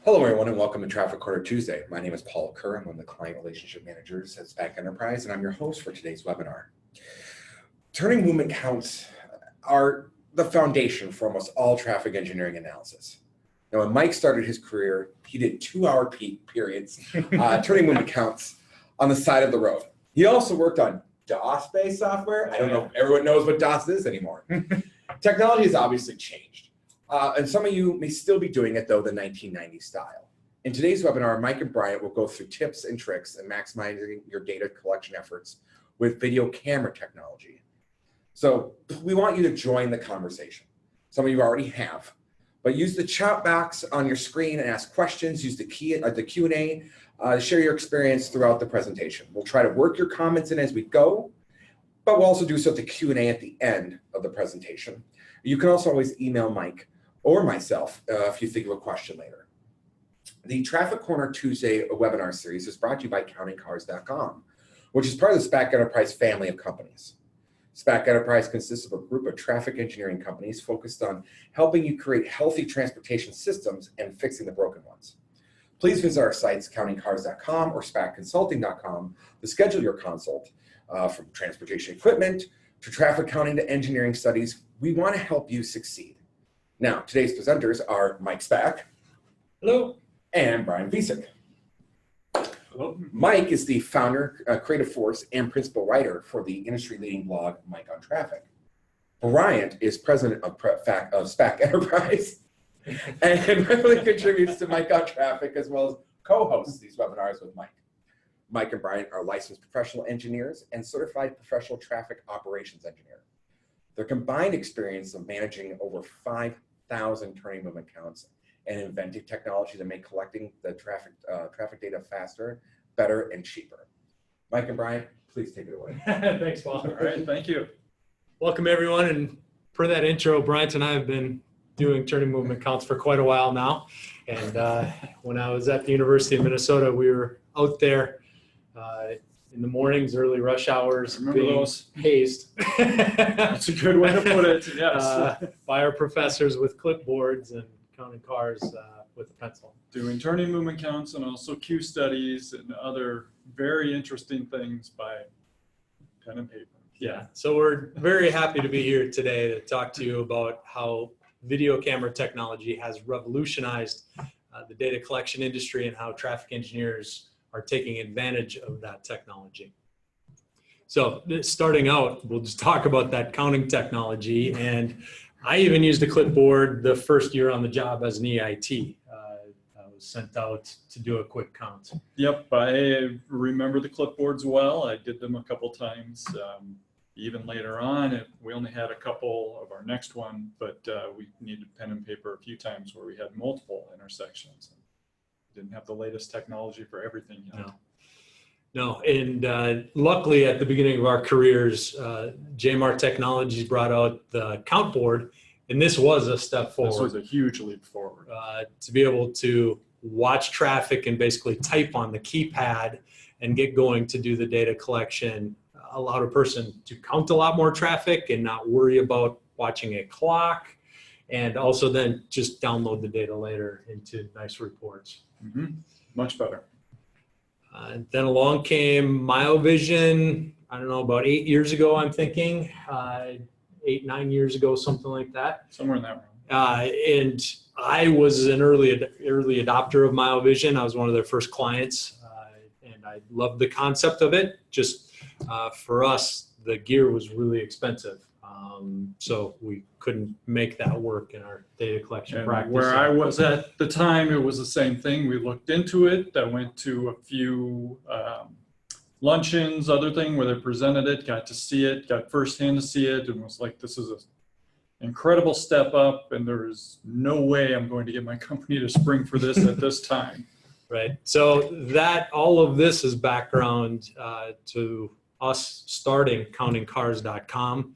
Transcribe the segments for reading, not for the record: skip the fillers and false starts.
Hello, everyone, and welcome to Traffic Corner Tuesday. My name is Paul Kerr. I'm one of the client relationship managers at SPAC Enterprise, and I'm your host for today's webinar. Turning movement counts are the foundation for almost all traffic engineering analysis. Now, when Mike started his career, he did 2-hour peak periods turning movement counts on the side of the road. He also worked on DOS-based software. I don't know if everyone knows what DOS is anymore. Technology has obviously changed. And some of you may still be doing it, though, the 1990s style. In today's webinar, Mike and Bryant will go through tips and tricks in maximizing your data collection efforts with video camera technology. So we want you to join the conversation. Some of you already have, but use the chat box on your screen and ask questions. Use the Q&A to share your experience throughout the presentation. We'll try to work your comments in as we go, but we'll also do so at the Q&A at the end of the presentation. You can also always email Mike or myself if you think of a question later. The Traffic Corner Tuesday webinar series is brought to you by countboards.com, which is part of the SPAC Enterprise family of companies. SPAC Enterprise consists of a group of traffic engineering companies focused on helping you create healthy transportation systems and fixing the broken ones. Please visit our sites, countingcars.com or spacconsulting.com, to schedule your consult. From transportation equipment to traffic counting to engineering studies, we want to help you succeed. Now, today's presenters are Mike Spack. Hello. And Brian Visick. Hello. Mike is the founder, creative force, and principal writer for the industry-leading blog, Mike on Traffic. Bryant is president of SPAC Enterprise and regularly contributes to Mike on Traffic, as well as co-hosts these webinars with Mike. Mike and Bryant are licensed professional engineers and certified professional traffic operations engineer. Their combined experience of managing over 5,000 turning movement counts and inventive technology to make collecting the traffic data faster, better, and cheaper. Mike and Bryant, please take it away. Thanks, Paul. All right, thank you. Welcome, everyone. And per that intro, Bryant and I have been doing turning movement counts for quite a while now. And when I was at the University of Minnesota, we were out there in the mornings, early rush hours, being hazed. That's a good way to put it, yes. By our professors with clipboards and counting cars with a pencil. Doing turning movement counts and also Q studies and other very interesting things by pen and paper. Yeah, so we're very happy to be here today to talk to you about how video camera technology has revolutionized the data collection industry and how traffic engineers are taking advantage of that technology. So starting out, we'll just talk about that counting technology. And I even used a clipboard the first year on the job as an EIT. I was sent out to do a quick count. Yep, I remember the clipboards well. I did them a couple times. Even later on, we only had a couple of our next one, but we needed pen and paper a few times where we had multiple intersections. Didn't have the latest technology for everything yet. No, and luckily at the beginning of our careers, JMAR Technologies brought out the countboard, and this was a step forward. This was a huge leap forward. To be able to watch traffic and basically type on the keypad and get going to do the data collection allowed a person to count a lot more traffic and not worry about watching a clock, and also then just download the data later into nice reports. Mm-hmm. Much better. Then along came MyoVision, I don't know, about 8 years ago, I'm thinking, 8-9 years ago, something like that. Somewhere in that room. And I was an early adopter of MyoVision. I was one of their first clients, and I loved the concept of it. Just for us, the gear was really expensive. So we couldn't make that work in our data collection practice. Where I was at the time, it was the same thing. We looked into it. I went to a few luncheons, other thing where they presented it, got to see it, got firsthand to see it, and was like, this is an incredible step up, and there is no way I'm going to get my company to spring for this at this time. Right. So all of this is background to us starting countingcars.com.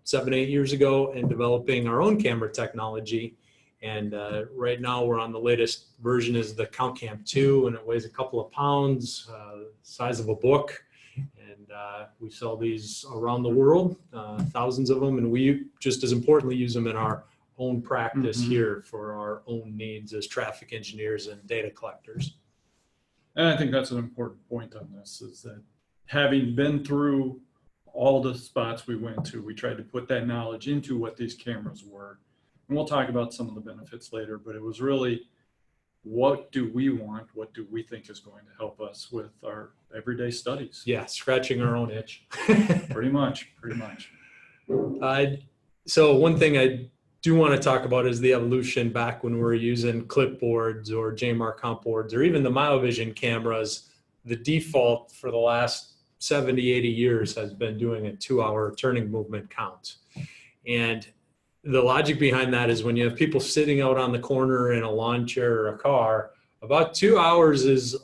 7-8 years ago and developing our own camera technology. And right now we're on the latest version is the CountCam 2, and it weighs a couple of pounds, size of a book. And we sell these around the world, thousands of them. And we just as importantly use them in our own practice Mhm. here for our own needs as traffic engineers and data collectors. And I think that's an important point on this, is that having been through all the spots we went to, we tried to put that knowledge into what these cameras were. And we'll talk about some of the benefits later, but it was really, what do we want? What do we think is going to help us with our everyday studies? Yeah, scratching our own itch. Pretty much. So one thing I do want to talk about is the evolution back when we were using clipboards or JMR countboards or even the MyoVision cameras. The default for the last 70, 80 years has been doing a 2-hour turning movement count. And the logic behind that is when you have people sitting out on the corner in a lawn chair or a car, about 2 hours is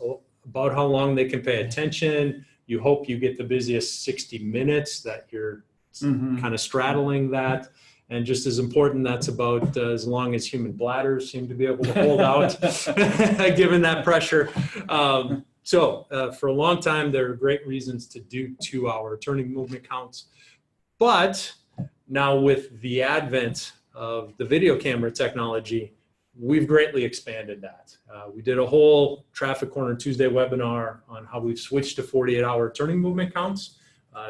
about how long they can pay attention. You hope you get the busiest 60 minutes that you're kind of straddling that. And just as important, that's about as long as human bladders seem to be able to hold out, given that pressure. So for a long time, there are great reasons to do 2-hour turning movement counts. But now with the advent of the video camera technology, we've greatly expanded that. We did a whole Traffic Corner Tuesday webinar on how we've switched to 48-hour turning movement counts.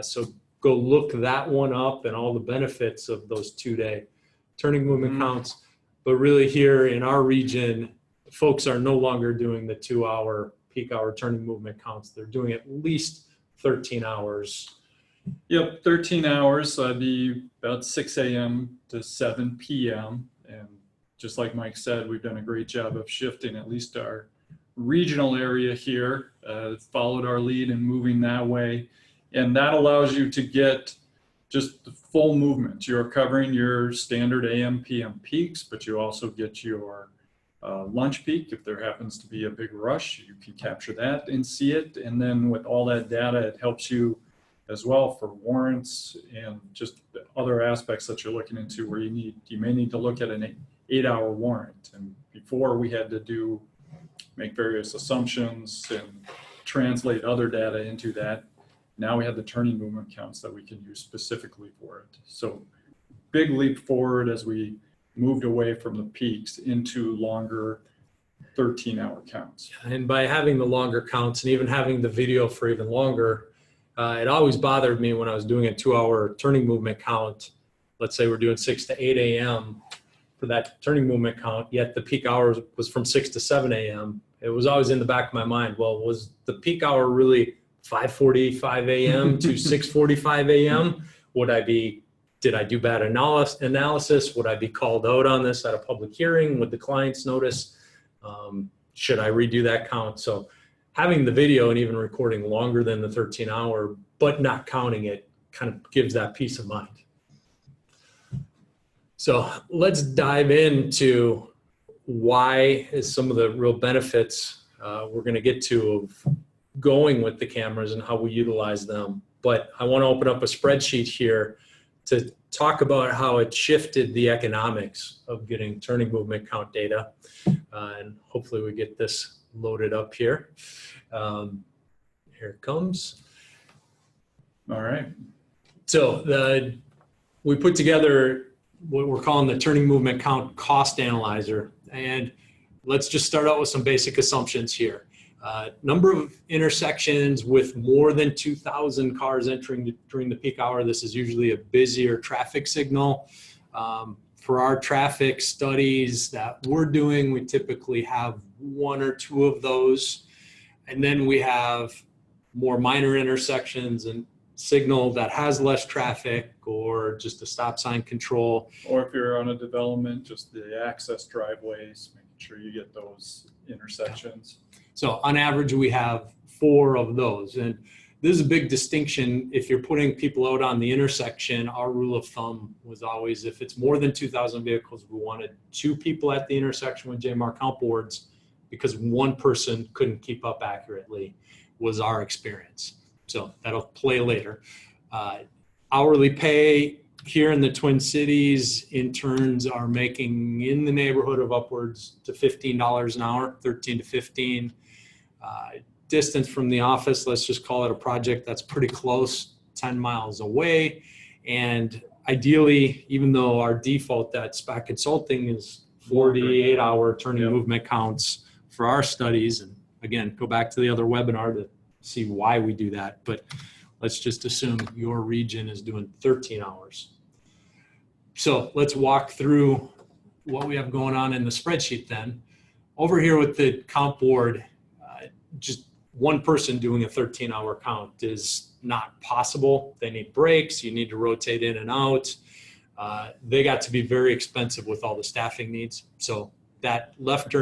So go look that one up and all the benefits of those 2-day turning movement counts. But really here in our region, folks are no longer doing the 2-hour peak hour turning movement counts. They're doing at least 13 hours. Yep, 13 hours. So that'd be about 6 a.m. to 7 p.m. And just like Mike said, we've done a great job of shifting at least our regional area here, followed our lead in moving that way. And that allows you to get just the full movement. You're covering your standard AM, PM peaks, but you also get your lunch peak. If there happens to be a big rush, you can capture that and see it. And then with all that data, it helps you as well for warrants and just other aspects that you're looking into where you may need to look at an 8-hour warrant. And before we had to make various assumptions and translate other data into that. Now we have the turning movement counts that we can use specifically for it. So big leap forward as we moved away from the peaks into longer 13-hour counts. And by having the longer counts and even having the video for even longer, it always bothered me when I was doing a 2-hour turning movement count. Let's say we're doing 6 to 8 a.m. for that turning movement count, yet the peak hour was from 6 to 7 a.m. It was always in the back of my mind, well, was the peak hour really 5:45 a.m. to 6:45 a.m.? Did I do bad analysis? Would I be called out on this at a public hearing? Would the clients notice? Should I redo that count? So having the video and even recording longer than the 13-hour, but not counting it, kind of gives that peace of mind. So let's dive into why is some of the real benefits we're going to get to of going with the cameras and how we utilize them. But I want to open up a spreadsheet here to talk about how it shifted the economics of getting turning movement count data. And hopefully we get this loaded up here. Here it comes. All right. So we put together what we're calling the turning movement count cost analyzer. And let's just start out with some basic assumptions here. Number of intersections with more than 2,000 cars entering during the peak hour. This is usually a busier traffic signal. For our traffic studies that we're doing, we typically have 1 or 2 of those. And then we have more minor intersections and signal that has less traffic or just a stop sign control. Or if you're on a development, just the access driveways, making sure you get those intersections. So on average, we have 4 of those. And this is a big distinction. If you're putting people out on the intersection, our rule of thumb was always if it's more than 2,000 vehicles, we wanted 2 people at the intersection with JMR countboards because 1 person couldn't keep up accurately was our experience. So that'll play later. Hourly pay here in the Twin Cities, interns are making in the neighborhood of upwards to $15 an hour, 13 to 15. Distance from the office, let's just call it a project that's pretty close, 10 miles away. And ideally, even though our default at SPAC Consulting is 48-hour turning Yep. movement counts for our studies, and again, go back to the other webinar to see why we do that. But let's just assume your region is doing 13 hours. So let's walk through what we have going on in the spreadsheet then. Over here with the count board, just one person doing a 13-hour count is not possible. They need breaks. You need to rotate in and out. They got to be very expensive with all the staffing needs. So that left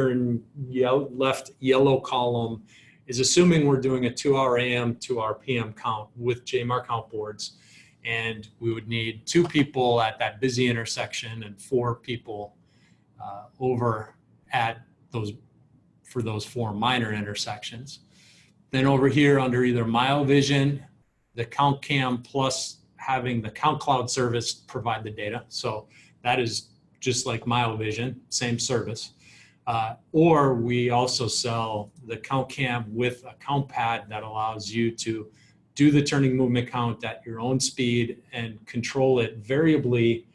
yellow column is assuming we're doing a 2-hour AM, 2-hour PM count with JMAR count boards. And we would need 2 people at that busy intersection and 4 people over at those, for those 4 minor intersections. Then over here under either Mile Vision, the count cam plus having the count cloud service provide the data. So that is just like Mile Vision, same service. Or we also sell the count cam with a count pad that allows you to do the turning movement count at your own speed and control it variably,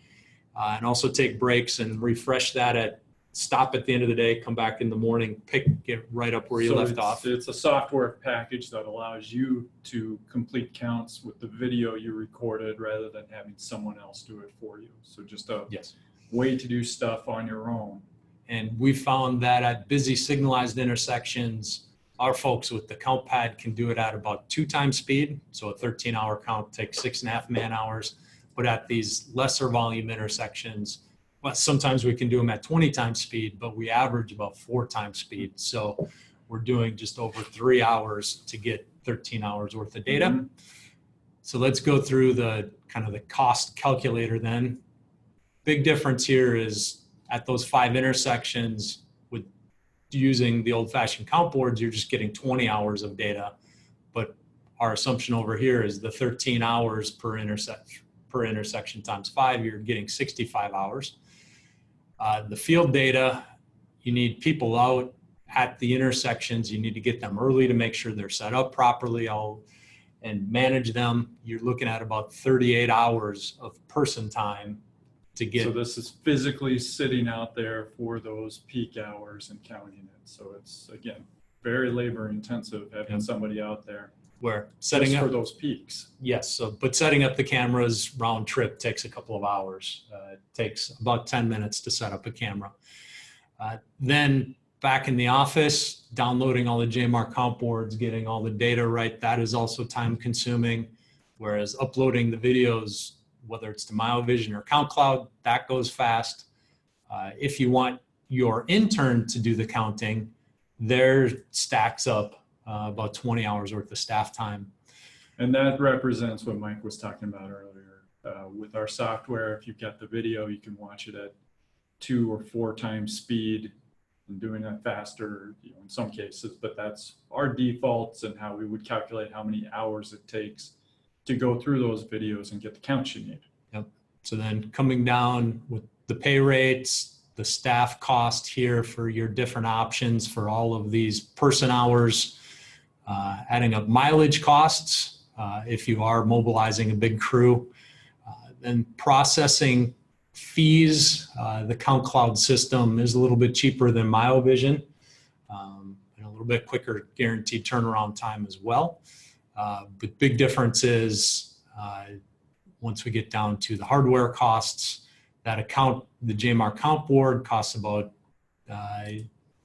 and also take breaks and refresh that stop at the end of the day, come back in the morning, get right up where you left off. It's a software package that allows you to complete counts with the video you recorded rather than having someone else do it for you. So just a way to do stuff on your own. And we found that at busy signalized intersections, our folks with the count pad can do it at about 2 times speed. So a 13-hour count takes 6.5 man hours. But at these lesser volume intersections, well, sometimes we can do them at 20 times speed, but we average about 4 times speed. So we're doing just over 3 hours to get 13 hours worth of data. Mm-hmm. So let's go through the kind of the cost calculator then. Big difference here is at those 5 intersections with using the old-fashioned count boards, you're just getting 20 hours of data. But our assumption over here is the 13 hours per intersection times 5, you're getting 65 hours. The field data, you need people out at the intersections. You need to get them early to make sure they're set up properly and manage them. You're looking at about 38 hours of person time to get. So this is physically sitting out there for those peak hours and counting it. So it's, again, very labor intensive having somebody out there. Where setting up for those peaks. Yes, so but setting up the cameras round trip takes a couple of hours. It takes about 10 minutes to set up a camera. Then back in the office, downloading all the JMAR count boards, getting all the data right, that is also time consuming. Whereas uploading the videos, whether it's to Mile Vision or Count Cloud, that goes fast. If you want your intern to do the counting, there stacks up about 20 hours worth of staff time. And that represents what Mike was talking about earlier. With our software, if you've got the video, you can watch it at 2 or 4 times speed and doing that faster, in some cases, but that's our defaults and how we would calculate how many hours it takes to go through those videos and get the counts you need. Yep. So then coming down with the pay rates, the staff cost here for your different options for all of these person hours, adding up mileage costs if you are mobilizing a big crew, then processing fees. The Count Cloud system is a little bit cheaper than Mile Vision, and a little bit quicker guaranteed turnaround time as well. But big difference is once we get down to the hardware costs, that the JMAR count board costs about,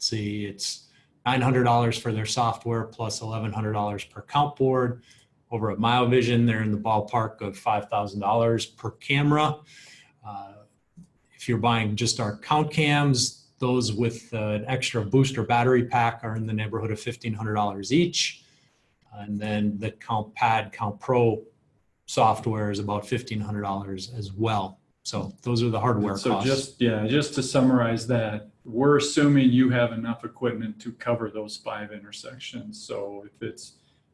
it's $900 for their software plus $1,100 per count board. Over at Mile Vision, they're in the ballpark of $5,000 per camera. If you're buying just our count cams, those with an extra booster battery pack are in the neighborhood of $1,500 each. And then the Count Pad, Count Pro software is about $1,500 as well. So those are the hardware costs. Just to summarize that, we're assuming you have enough equipment to cover those 5 intersections. So if it's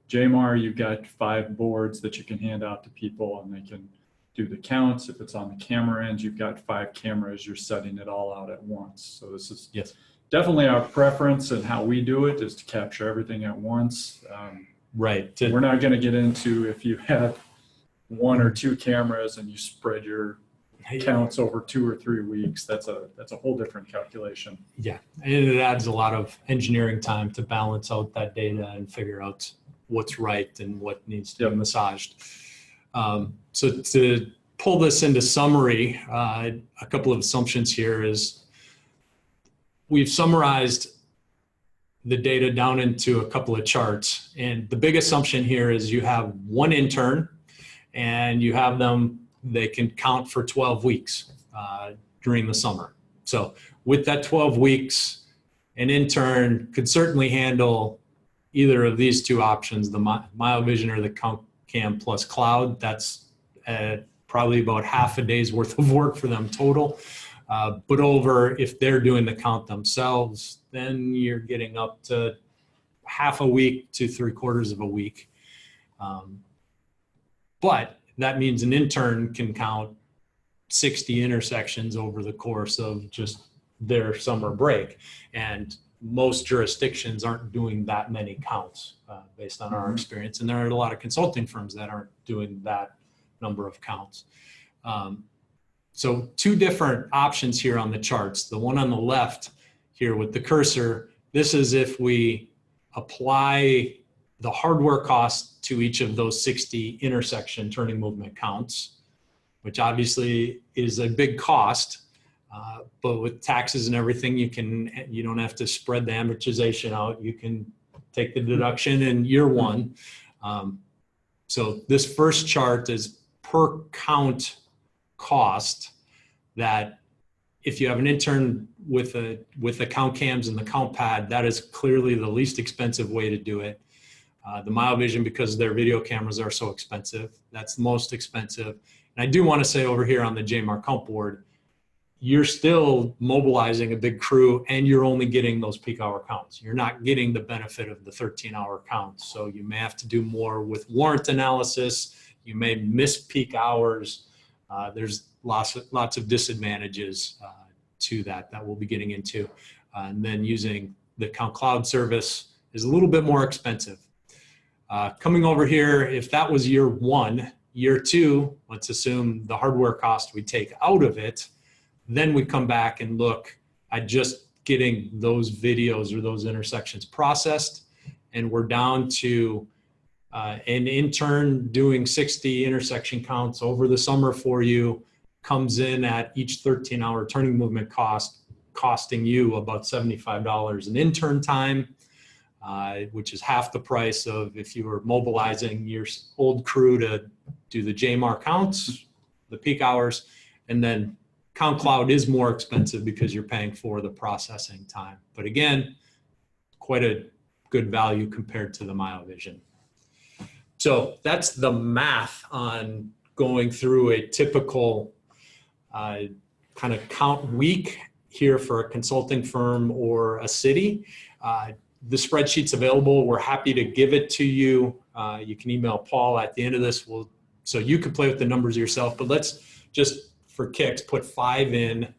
JMAR, you've got 5 boards that you can hand out to people and they can do the counts. If it's on the camera end, you've got 5 cameras, you're setting it all out at once. So this is definitely our preference, and how we do it is to capture everything at once. Right. We're not going to get into if you have 1 or 2 cameras and you spread your counts over 2 or 3 weeks, that's a whole different calculation. Yeah, and it adds a lot of engineering time to balance out that data and figure out what's right and what needs to be massaged. So to pull this into summary, a couple of assumptions here is we've summarized the data down into a couple of charts. And the big assumption here is you have one intern and you have them, they can count for 12 weeks during the summer. So with that 12 weeks, an intern could certainly handle either of these two options, the MyoVision or the CountCam plus cloud. That's probably about half a day's worth of work for them total. But if they're doing the count themselves, then you're getting up to half a week to 3/4 of a week. But that means an intern can count 60 intersections over the course of just their summer break. And most jurisdictions aren't doing that many counts based on our experience. And there are a lot of consulting firms that aren't doing that number of counts. So two different options here on the charts. The one on the left here with the cursor, this is if we apply the hardware cost to each of those 60 intersection turning movement counts, which obviously is a big cost. But with taxes and everything, you don't have to spread the amortization out. You can take the deduction in year one. So this first chart is per count cost, that if you have an intern with the count cams and the count pad, that is clearly the least expensive way to do it. The MyoVision, because their video cameras are so expensive, that's the most expensive. And I do want to say over here on the JMAR count board, you're still mobilizing a big crew and you're only getting those peak hour counts. You're not getting the benefit of the 13-hour counts. So you may have to do more with warrant analysis. You may miss peak hours. There's lots of disadvantages to that we'll be getting into. And then using the Count Cloud service is a little bit more expensive. Coming over here, if that was year one, year two, let's assume the hardware cost we take out of it, then we come back and look at just getting those videos or those intersections processed. And we're down to an intern doing 60 intersection counts over the summer for you, comes in at each 13-hour turning movement costing you about $75 an intern time, which is half the price of if you were mobilizing your old crew to do the JMAR counts, the peak hours. And then Count Cloud is more expensive because you're paying for the processing time. But again, quite a good value compared to the MyoVision. So that's the math on going through a typical kind of count week here for a consulting firm or a city. The spreadsheet's available. We're happy to give it to you. You can email Paul at the end of this. So you can play with the numbers yourself, but let's just, for kicks, put 5 in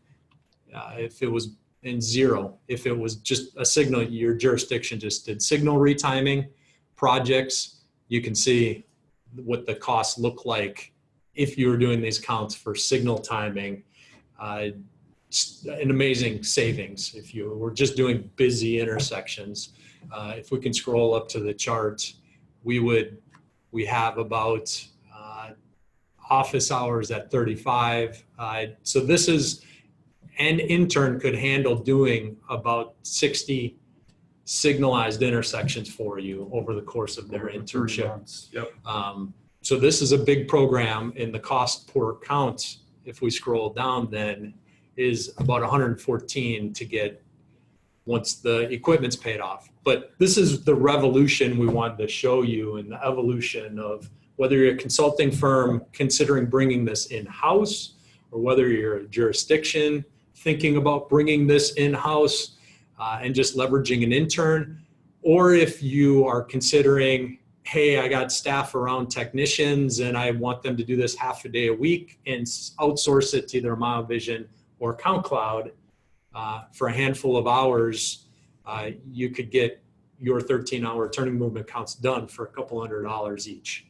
if it was in 0. If it was just a signal, your jurisdiction just did signal retiming projects, you can see what the costs look like if you were doing these counts for signal timing. An amazing savings if you were just doing busy intersections. If we can scroll up to the chart, we have about office hours at 35. So this is, an intern could handle doing about 60 signalized intersections for you over the course of their internship. Yep. So this is a big program, and the cost per count, if we scroll down then, is about 114 to get once the equipment's paid off. But this is the revolution we wanted to show you, and the evolution of whether you're a consulting firm considering bringing this in-house, or whether you're a jurisdiction thinking about bringing this in-house and just leveraging an intern, or if you are considering, hey, I got staff around technicians and I want them to do this half a day a week and outsource it to either MyoVision or Count Cloud for a handful of hours, you could get your 13-hour turning movement counts done for a couple $100 each.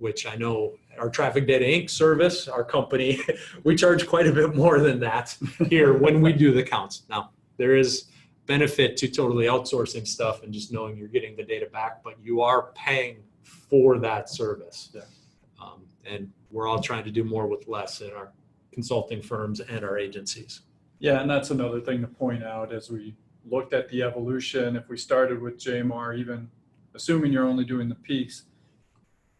which I know our Traffic Data Inc. service, our company, we charge quite a bit more than that here when we do the counts. Now, there is benefit to totally outsourcing stuff and just knowing you're getting the data back, but you are paying for that service. Yeah. And we're all trying to do more with less in our consulting firms and our agencies. Yeah, and that's another thing to point out as we looked at the evolution. If we started with JMR, even assuming you're only doing the peaks,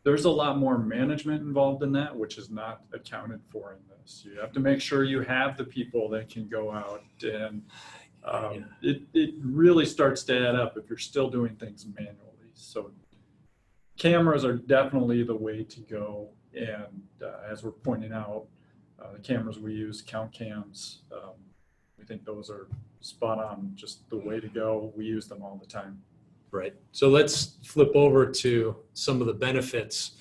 there's a lot more management involved in that, which is not accounted for in this. You have to make sure you have the people that can go out, and it really starts to add up if you're still doing things manually. So cameras are definitely the way to go. And as we're pointing out, the cameras we use, count cams, we think those are spot on, just the way to go. We use them all the time. Right. So let's flip over to some of the benefits.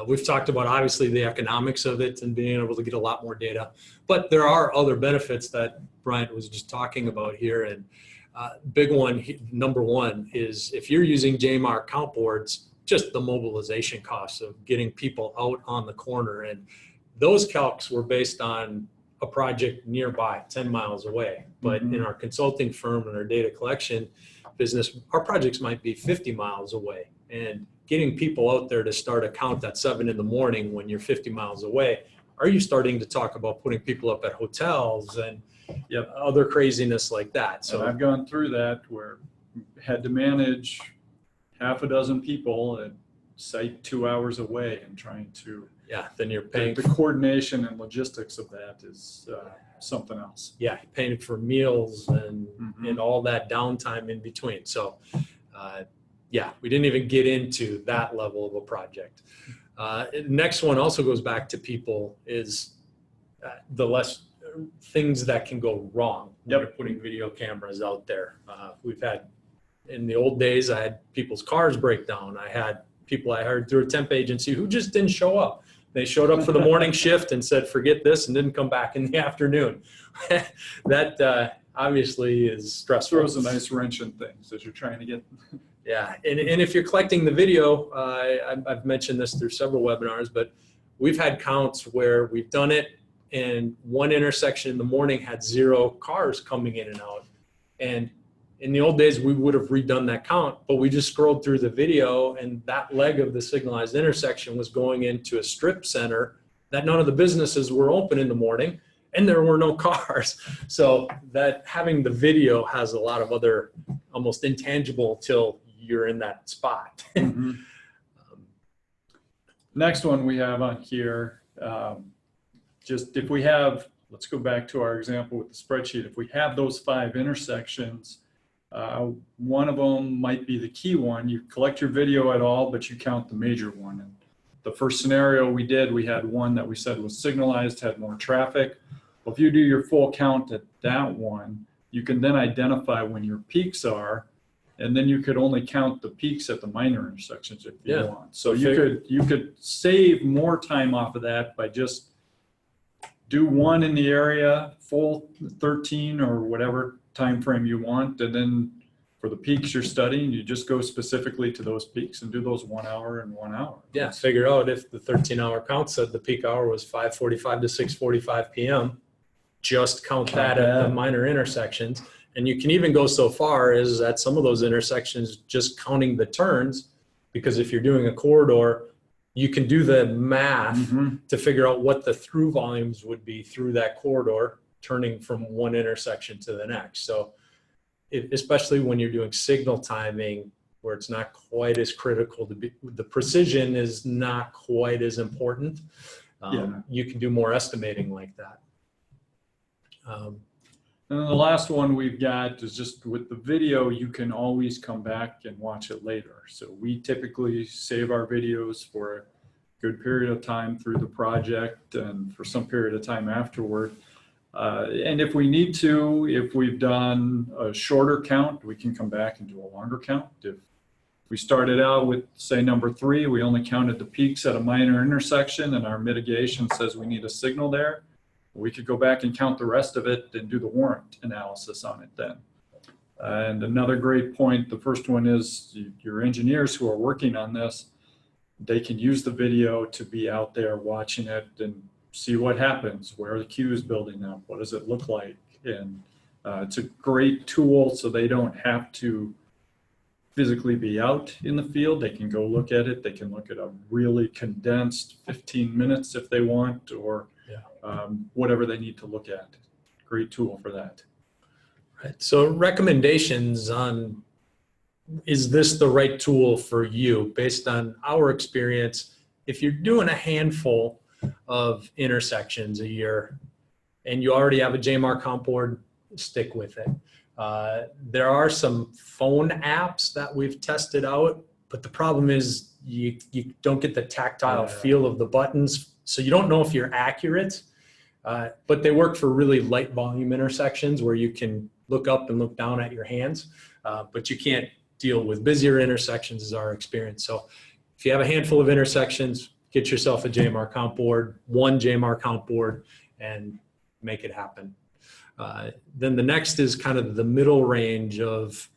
We've talked about obviously the economics of it and being able to get a lot more data, but there are other benefits that Bryant was just talking about here. And big one, number one, is if you're using JMR count boards, just the mobilization costs of getting people out on the corner. And those calcs were based on a project nearby, 10 miles away. But in our consulting firm and our data collection business, our projects might be 50 miles away. And getting people out there to start a count at 7 in the morning when you're 50 miles away, are you starting to talk about putting people up at hotels and other craziness like that? So and I've gone through that where we had to manage half a dozen people at site 2 hours away and trying to, then you're paying the coordination and logistics of that is something else. You're paying for meals and all that downtime in between. So we didn't even get into that level of a project. Next one also goes back to people is the less things that can go wrong when you're putting video cameras out there. We've had, in the old days, I had people's cars break down. I had people I hired through a temp agency who just didn't show up. They showed up for the morning shift and said, forget this, and didn't come back in the afternoon. That obviously is stressful. Throws a nice wrench in things as you're trying to get. And if you're collecting the video, I've mentioned this through several webinars, but we've had counts where we've done it and one intersection in the morning had 0 cars coming in and out. And in the old days, we would have redone that count, but we just scrolled through the video and that leg of the signalized intersection was going into a strip center that none of the businesses were open in the morning and there were no cars. So that having the video has a lot of other almost intangible till you're in that spot. Next one we have on here, just if we have, let's go back to our example with the spreadsheet. If we have those 5 intersections, one of them might be the key one. You collect your video at all, but you count the major one. And the first scenario we did, we had one that we said was signalized, had more traffic. Well, if you do your full count at that one, you can then identify when your peaks are, and then you could only count the peaks at the minor intersections if you want. So you could save more time off of that by just do one in the area, full 13 or whatever time frame you want, and then for the peaks you're studying, you just go specifically to those peaks and do those 1 hour and 1 hour. Figure out if the 13-hour count said the peak hour was 5:45 to 6:45 p.m. Just count that at the minor intersections. And you can even go so far as at some of those intersections just counting the turns, because if you're doing a corridor, you can do the math to figure out what the through volumes would be through that corridor, turning from one intersection to the next. So especially when you're doing signal timing, where it's not quite as critical to be, the precision is not quite as important. You can do more estimating like that. And then the last one we've got is just with the video, you can always come back and watch it later. So we typically save our videos for a good period of time through the project and for some period of time afterward. And if we need to, if we've done a shorter count, we can come back and do a longer count. If we started out with, say, number 3, we only counted the peaks at a minor intersection and our mitigation says we need a signal there, we could go back and count the rest of it and do the warrant analysis on it then. And another great point, the first one is your engineers who are working on this, they can use the video to be out there watching it and see what happens, where are the queues building up, what does it look like. And it's a great tool, so they don't have to physically be out in the field. They can go look at it. They can look at a really condensed 15 minutes if they want, or whatever they need to look at. Great tool for that. Right. So recommendations on, is this the right tool for you? Based on our experience, if you're doing a handful of intersections a year and you already have a JMAR comp board, stick with it. There are some phone apps that we've tested out, but the problem is you don't get the tactile feel of the buttons, so you don't know if you're accurate. But they work for really light volume intersections where you can look up and look down at your hands, but you can't deal with busier intersections is our experience. So if you have a handful of intersections, get yourself a JMAR comp board, one JMAR comp board, and make it happen. Then the next is kind of the middle range of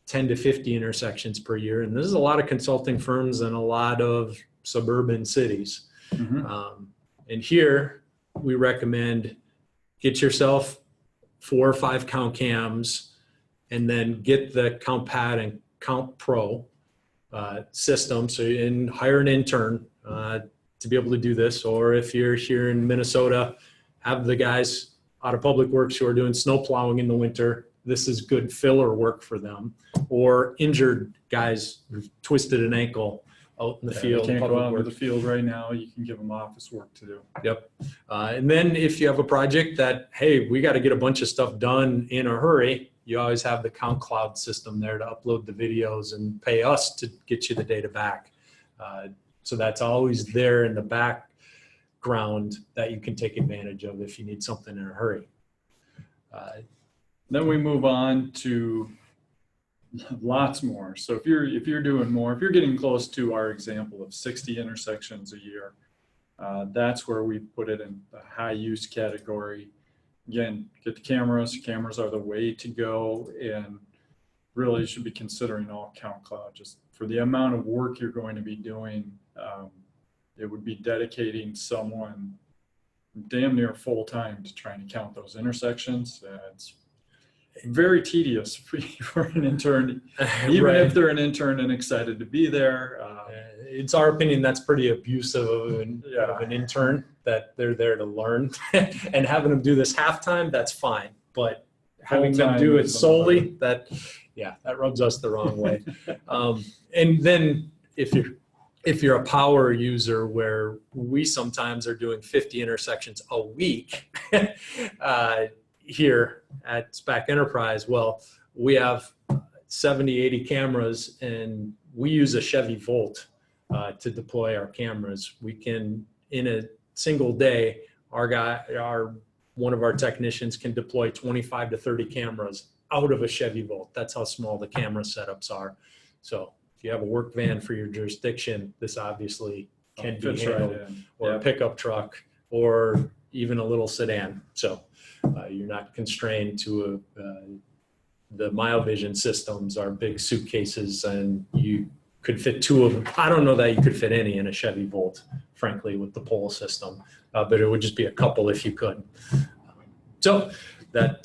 10 to 50 intersections per year. And this is a lot of consulting firms and a lot of suburban cities. Mm-hmm. And here we recommend get yourself 4 or 5 count cams and then get the Count Pad and Count Pro system. So hire an intern to be able to do this. Or if you're here in Minnesota, have the guys out of Public Works who are doing snow plowing in the winter. This is good filler work for them. Or injured guys who've twisted an ankle out in the field. They can't go out into the field right now. You can give them office work to do. Yep. And then if you have a project that, hey, we got to get a bunch of stuff done in a hurry, you always have the Count Cloud system there to upload the videos and pay us to get you the data back. So that's always there in the background that you can take advantage of if you need something in a hurry. Then we move on to lots more. So if you're doing more, if you're getting close to our example of 60 intersections a year, that's where we put it in the high use category. Again, get the cameras. Cameras are the way to go, and really you should be considering all Count Cloud. Just for the amount of work you're going to be doing, it would be dedicating someone damn near full time to trying to count those intersections. It's very tedious for an intern, even right. if they're an intern and excited to be there. It's our opinion that's pretty abusive of an intern, that they're there to learn. And having them do this half-time, that's fine. But having them do it solely, that rubs us the wrong way. And then if you're a power user, where we sometimes are doing 50 intersections a week, here at SPAC Enterprise, well, we have 70, 80 cameras, and we use a Chevy Volt to deploy our cameras. We can, in a single day, one of our technicians can deploy 25 to 30 cameras out of a Chevy Volt. That's how small the camera setups are. So if you have a work van for your jurisdiction, this obviously can be handled, or a pickup truck, or even a little sedan. So you're not constrained to the MyoVision systems are big suitcases, and you could fit 2 of them. I don't know that you could fit any in a Chevy Volt, frankly, with the pole system, but it would just be a couple if you could. So that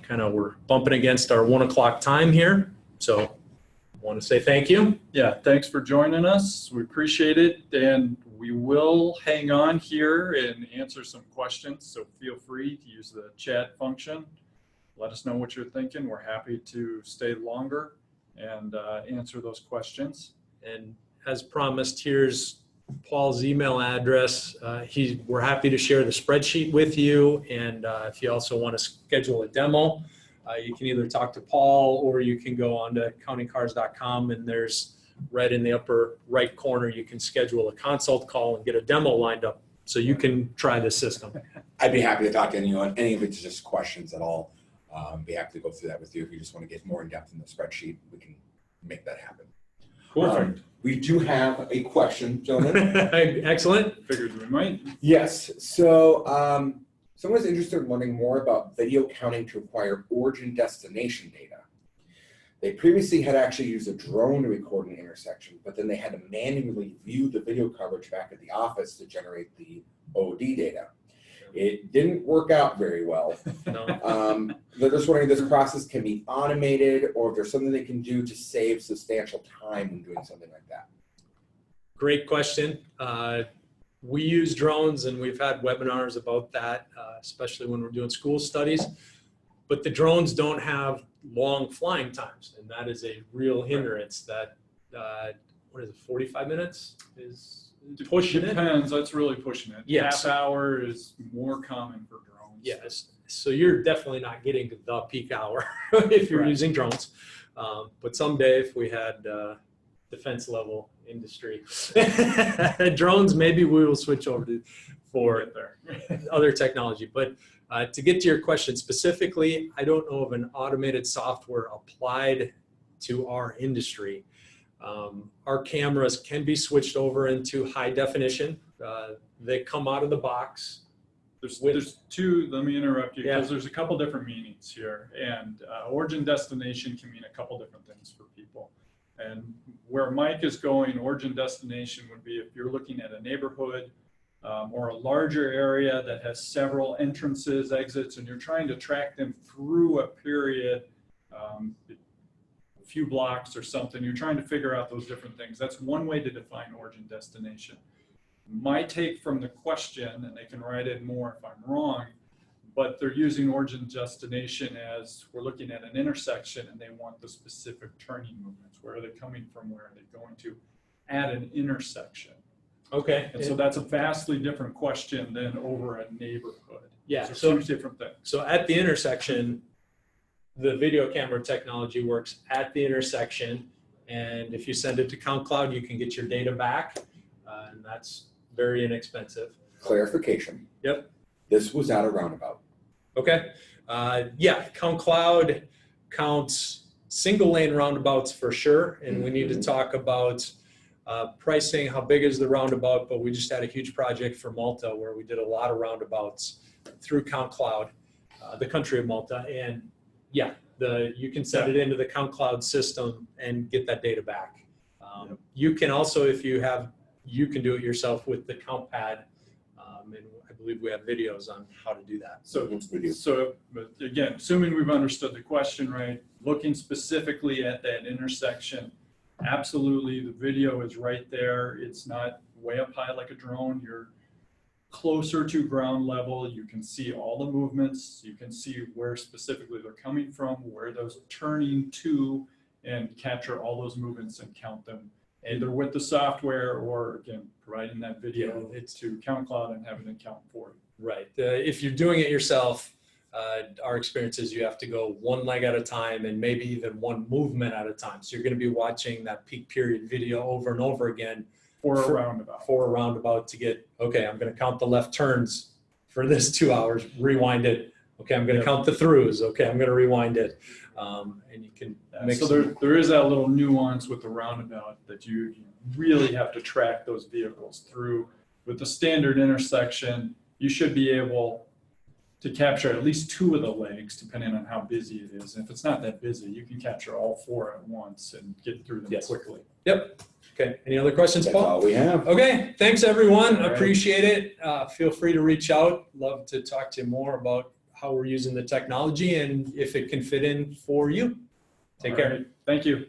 kind of, we're bumping against our 1 o'clock time here. So I want to say thank you. Yeah, thanks for joining us. We appreciate it. And we will hang on here and answer some questions. So feel free to use the chat function. Let us know what you're thinking. We're happy to stay longer and answer those questions. And as promised, here's Paul's email address. We're happy to share the spreadsheet with you. And if you also want to schedule a demo, you can either talk to Paul, or you can go on to countingcars.com, and there's right in the upper right corner, you can schedule a consult call and get a demo lined up so you can try this system. I'd be happy to talk to anyone, any of it's just questions at all. Be happy to go through that with you. If you just want to get more in depth in the spreadsheet, we can make that happen. Perfect. We do have a question, gentlemen. Excellent. Figured we might. Yes. So someone is interested in learning more about video counting to acquire origin destination data. They previously had actually used a drone to record an intersection, but then they had to manually view the video coverage back at the office to generate the OD data. It didn't work out very well. No. They're just wondering if this process can be automated or if there's something they can do to save substantial time when doing something like that. Great question. We use drones and we've had webinars about that, especially when we're doing school studies, but the drones don't have long flying times. And that is a real hindrance that, what is it, 45 minutes is pushing it? Depends, that's really pushing it. Yes. Half hour is more common for drones. Yes. So you're definitely not getting to the peak hour if you're Right. using drones. But someday if we had defense level industry drones, maybe we will switch over to for other technology. But to get to your question specifically, I don't know of an automated software applied to our industry. Our cameras can be switched over into high definition. They come out of the box. There's two, let me interrupt you, because Yeah. there's a couple different meanings here. And origin destination can mean a couple different things for people. And where Mike is going, origin destination would be if you're looking at a neighborhood or a larger area that has several entrances, exits, and you're trying to track them through a period, a few blocks or something. You're trying to figure out those different things. That's one way to define origin destination. My take from the question, and they can write in more if I'm wrong, but they're using origin destination as we're looking at an intersection and they want the specific turning movements. Where are they coming from? Where are they going to at an intersection? Okay. And so that's a vastly different question than over a neighborhood. Yeah. Those are So, two different things. so at the intersection, the video camera technology works at the intersection. And if you send it to CountCloud, you can get your data back. And that's very inexpensive. Clarification. Yep. This was at a roundabout. Okay. Yeah, CountCloud counts single lane roundabouts for sure. And we need to talk about pricing, how big is the roundabout, but we just had a huge project for Malta where we did a lot of roundabouts through CountCloud, the country of Malta. And yeah, you can send it into the CountCloud system and get that data back. You can also, if you have, you can do it yourself with the CountPad. And I believe we have videos on how to do that. So but again, assuming we've understood the question right, looking specifically at that intersection, absolutely, the video is right there. It's not way up high like a drone. You're closer to ground level. You can see all the movements. You can see where specifically they're coming from, where those turning to, and capture all those movements and count them, either with the software or, again, providing that video to CountCloud and having it count for you. Right. If you're doing it yourself, our experience is you have to go one leg at a time and maybe even one movement at a time. So you're going to be watching that peak period video over and over again For a roundabout. For a roundabout to get, okay, I'm going to count the left turns for this 2 hours, rewind it. Okay, I'm going to count the throughs. Okay, I'm going to rewind it. And you can make so there is that little nuance with the roundabout that you really have to track those vehicles through. With the standard intersection, you should be able to capture at least two of the legs, depending on how busy it is. And if it's not that busy, you can capture all four at once and get through them quickly. Yep. Okay. Any other questions, That's Paul? all we have. Okay. Thanks, everyone. All right. Appreciate it. Feel free to reach out. Love to talk to you more about how we're using the technology and if it can fit in for you. Take care. Thank you.